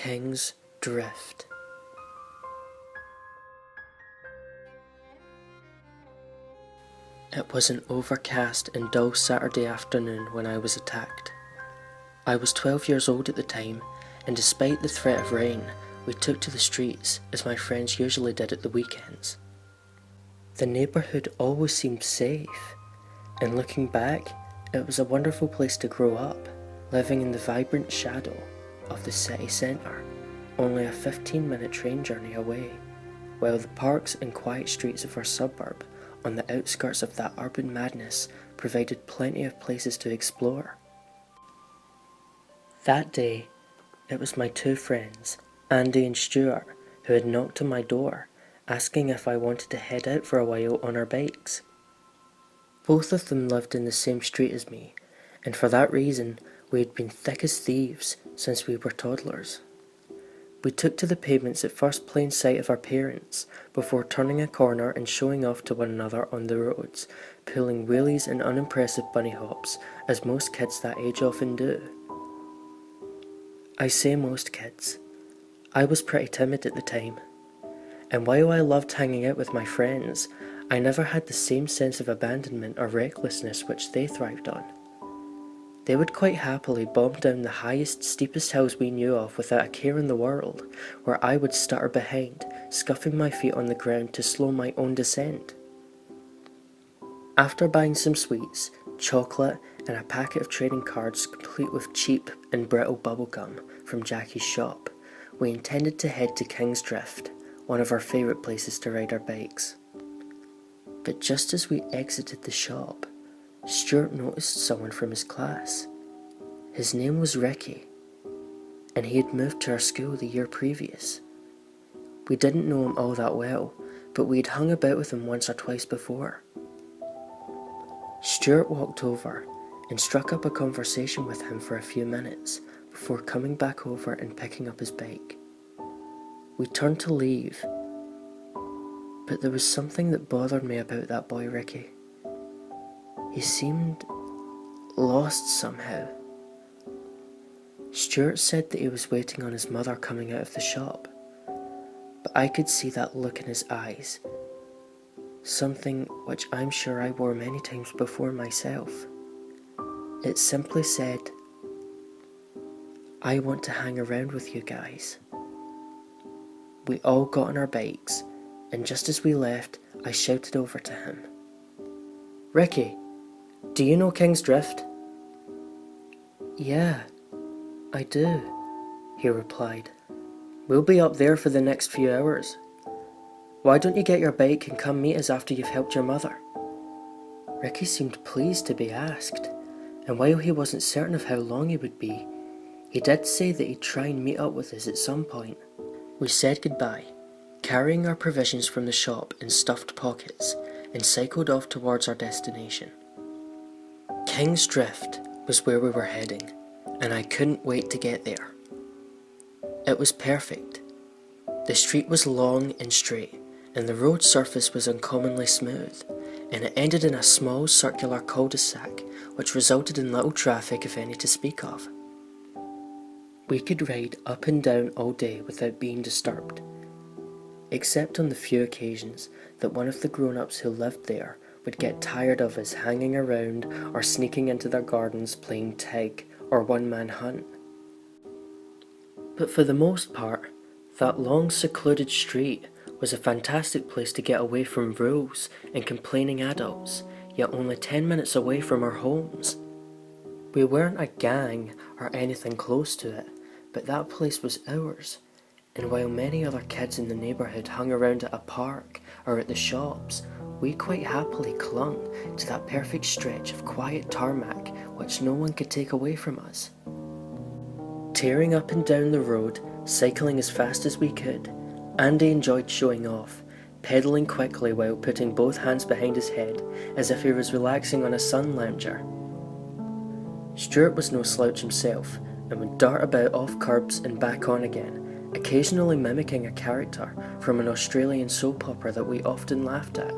King's Drift. It was an overcast and dull Saturday afternoon when I was attacked. I was 12 years old at the time, and despite the threat of rain, we took to the streets as my friends usually did at the weekends. The neighbourhood always seemed safe, and looking back, it was a wonderful place to grow up, living in the vibrant shadow of the city centre, only a 15-minute train journey away, while the parks and quiet streets of our suburb on the outskirts of that urban madness provided plenty of places to explore. That day, it was my two friends, Andy and Stuart, who had knocked on my door, asking if I wanted to head out for a while on our bikes. Both of them lived in the same street as me, and for that reason, we had been thick as thieves since we were toddlers. We took to the pavements at first plain sight of our parents, before turning a corner and showing off to one another on the roads, pulling wheelies and unimpressive bunny hops, as most kids that age often do. I say most kids. I was pretty timid at the time, and while I loved hanging out with my friends, I never had the same sense of abandonment or recklessness which they thrived on. They would quite happily bomb down the highest, steepest hills we knew of without a care in the world, where I would stutter behind, scuffing my feet on the ground to slow my own descent. After buying some sweets, chocolate, and a packet of trading cards complete with cheap and brittle bubblegum from Jackie's shop, we intended to head to King's Drift, one of our favourite places to ride our bikes. But just as we exited the shop, Stuart noticed someone from his class. His name was Ricky, and he had moved to our school the year previous. We didn't know him all that well, but we had hung about with him once or twice before. Stuart walked over and struck up a conversation with him for a few minutes before coming back over and picking up his bike. We turned to leave, but there was something that bothered me about that boy Ricky. He seemed lost somehow. Stuart said that he was waiting on his mother coming out of the shop, but I could see that look in his eyes, something which I'm sure I wore many times before myself. It simply said, "I want to hang around with you guys." We all got on our bikes, and just as we left, I shouted over to him, "Ricky, do you know King's Drift?" "Yeah, I do," he replied. "We'll be up there for the next few hours. Why don't you get your bike and come meet us after you've helped your mother?" Ricky seemed pleased to be asked, and while he wasn't certain of how long he would be, he did say that he'd try and meet up with us at some point. We said goodbye, carrying our provisions from the shop in stuffed pockets, and cycled off towards our destination. King's Drift was where we were heading, and I couldn't wait to get there. It was perfect. The street was long and straight, and the road surface was uncommonly smooth, and it ended in a small circular cul-de-sac which resulted in little traffic, if any, to speak of. We could ride up and down all day without being disturbed, except on the few occasions that one of the grown-ups who lived there would get tired of us hanging around or sneaking into their gardens playing tag or one-man hunt. But for the most part, that long secluded street was a fantastic place to get away from rules and complaining adults, yet only 10 minutes away from our homes. We weren't a gang or anything close to it, but that place was ours, and while many other kids in the neighbourhood hung around at a park or at the shops, we quite happily clung to that perfect stretch of quiet tarmac which no one could take away from us. Tearing up and down the road, cycling as fast as we could, Andy enjoyed showing off, pedalling quickly while putting both hands behind his head as if he was relaxing on a sun lounger. Stuart was no slouch himself, and would dart about off curbs and back on again, occasionally mimicking a character from an Australian soap opera that we often laughed at.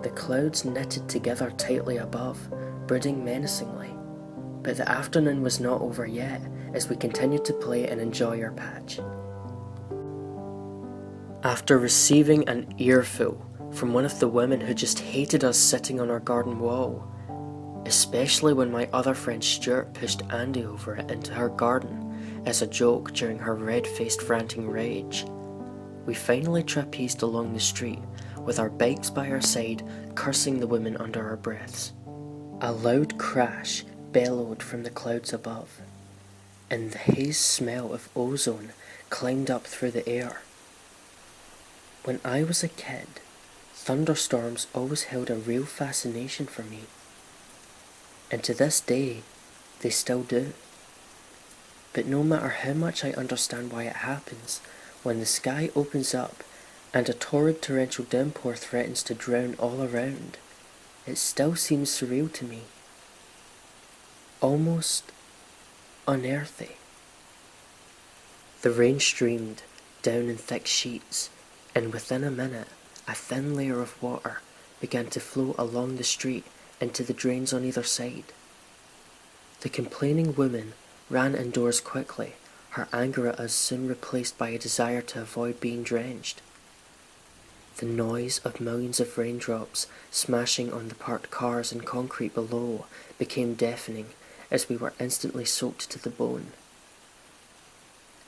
The clouds knitted together tightly above, brooding menacingly. But the afternoon was not over yet, as we continued to play and enjoy our patch. After receiving an earful from one of the women who just hated us sitting on our garden wall, especially when my other friend Stuart pushed Andy over it into her garden as a joke during her red-faced ranting rage, we finally trapezed along the street with our bikes by our side, cursing the women under our breaths. A loud crash bellowed from the clouds above, and the haze smell of ozone climbed up through the air. When I was a kid, thunderstorms always held a real fascination for me, and to this day, they still do. But no matter how much I understand why it happens, when the sky opens up and a torrid torrential downpour threatens to drown all around, it still seems surreal to me. Almost unearthly. The rain streamed down in thick sheets, and within a minute, a thin layer of water began to flow along the street into the drains on either side. The complaining woman ran indoors quickly, her anger at us soon replaced by a desire to avoid being drenched. The noise of millions of raindrops smashing on the parked cars and concrete below became deafening as we were instantly soaked to the bone.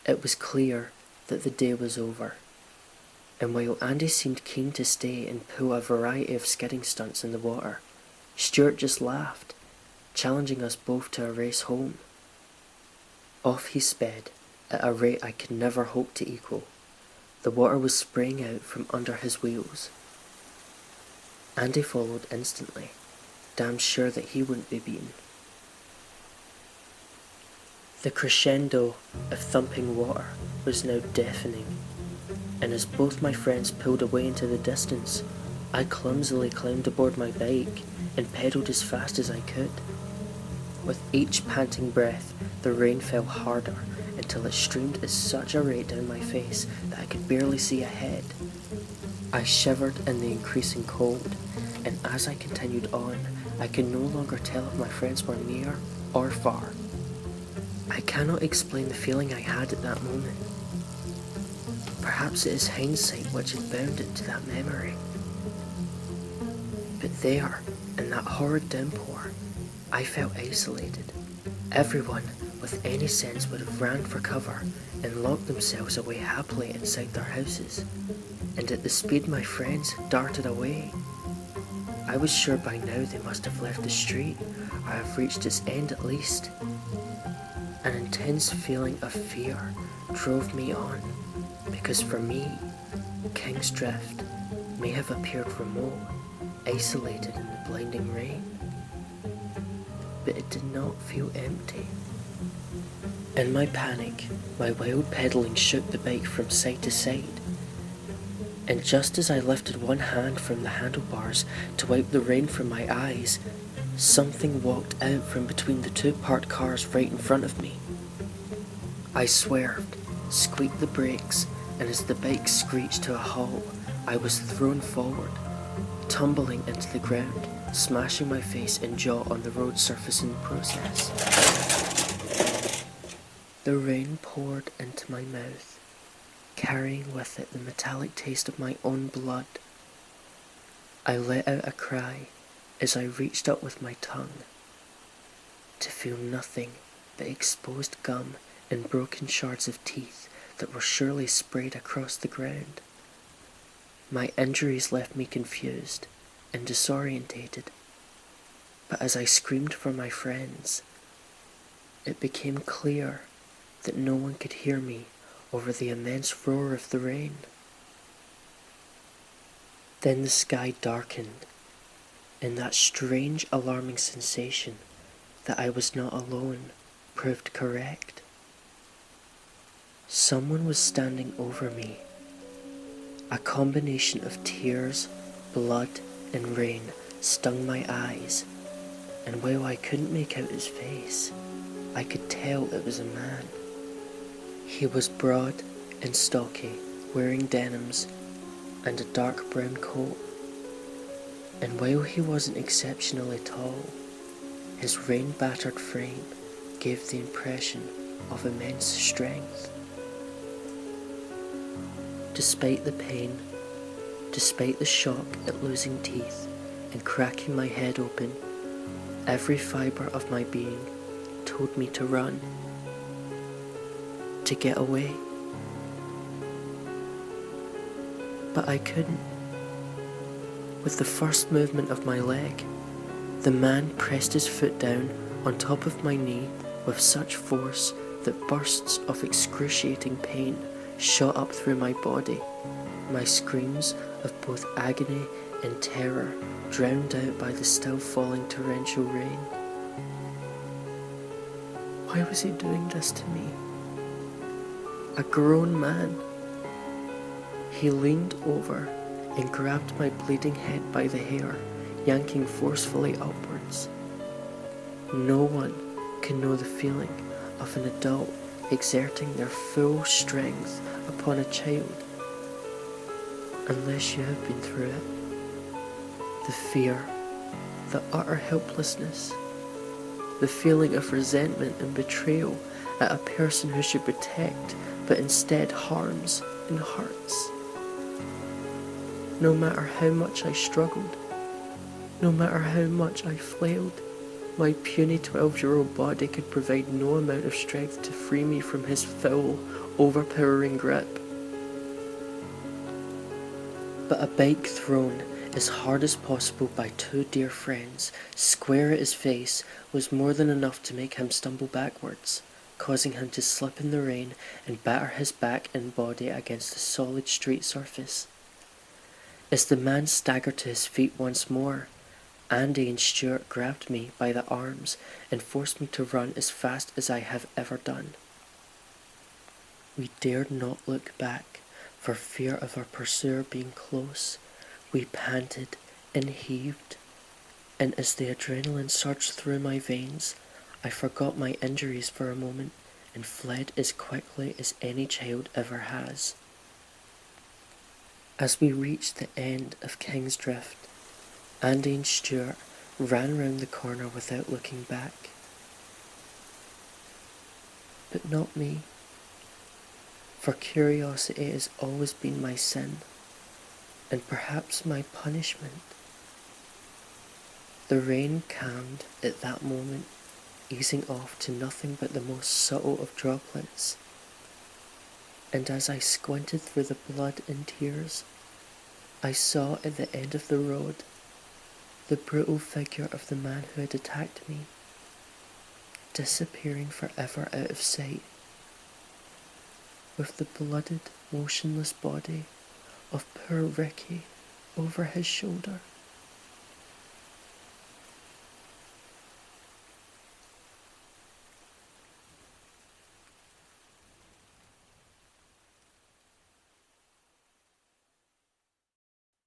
It was clear that the day was over, and while Andy seemed keen to stay and pull a variety of skidding stunts in the water, Stuart just laughed, challenging us both to a race home. Off he sped, at a rate I could never hope to equal. The water was spraying out from under his wheels. Andy followed instantly, damn sure that he wouldn't be beaten. The crescendo of thumping water was now deafening, and as both my friends pulled away into the distance, I clumsily climbed aboard my bike and pedalled as fast as I could. With each panting breath, the rain fell harder until it streamed at such a rate down my face that I could barely see ahead. I shivered in the increasing cold, and as I continued on, I could no longer tell if my friends were near or far. I cannot explain the feeling I had at that moment. Perhaps it is hindsight which had bound it to that memory. But there, in that horrid downpour, I felt isolated. Everyone with any sense would have ran for cover and locked themselves away happily inside their houses, and at the speed my friends had darted away, I was sure by now they must have left the street or have reached its end at least. An intense feeling of fear drove me on, because for me, King's Drift may have appeared remote, isolated in the blinding rain, but it did not feel empty. In my panic, my wild pedaling shook the bike from side to side, and just as I lifted one hand from the handlebars to wipe the rain from my eyes, something walked out from between the two parked cars right in front of me. I swerved, squeaked the brakes, and as the bike screeched to a halt, I was thrown forward, tumbling into the ground, smashing my face and jaw on the road surface in the process. The rain poured into my mouth, carrying with it the metallic taste of my own blood. I let out a cry as I reached up with my tongue, to feel nothing but exposed gum and broken shards of teeth that were surely sprayed across the ground. My injuries left me confused and disorientated, but as I screamed for my friends, it became clear that no one could hear me over the immense roar of the rain. Then the sky darkened, and that strange, alarming sensation that I was not alone proved correct. Someone was standing over me. A combination of tears, blood, and rain stung my eyes, and while I couldn't make out his face, I could tell it was a man. He was broad and stocky, wearing denims and a dark brown coat, and while he wasn't exceptionally tall, his rain-battered frame gave the impression of immense strength. Despite the pain, despite the shock at losing teeth and cracking my head open, every fibre of my being told me to run, to get away. But I couldn't. With the first movement of my leg, the man pressed his foot down on top of my knee with such force that bursts of excruciating pain shot up through my body, my screams of both agony and terror drowned out by the still falling torrential rain. Why was he doing this to me? A grown man. He leaned over and grabbed my bleeding head by the hair, yanking forcefully upwards. No one can know the feeling of an adult exerting their full strength upon a child unless you have been through it. The fear, the utter helplessness, the feeling of resentment and betrayal at a person who should protect but instead harms and hurts. No matter how much I struggled, no matter how much I flailed, my puny 12-year-old body could provide no amount of strength to free me from his full, overpowering grip. But a bike thrown as hard as possible by two dear friends, square at his face, was more than enough to make him stumble backwards, causing him to slip in the rain and batter his back and body against the solid street surface. As the man staggered to his feet once more, Andy and Stuart grabbed me by the arms and forced me to run as fast as I have ever done. We dared not look back for fear of our pursuer being close. We panted and heaved, and as the adrenaline surged through my veins, I forgot my injuries for a moment and fled as quickly as any child ever has. As we reached the end of King's Drift, Andy and Stuart ran round the corner without looking back. But not me, for curiosity has always been my sin, and perhaps my punishment. The rain calmed at that moment, easing off to nothing but the most subtle of droplets, and as I squinted through the blood and tears, I saw at the end of the road the brutal figure of the man who had attacked me, disappearing forever out of sight, with the blooded, motionless body of poor Ricky over his shoulder.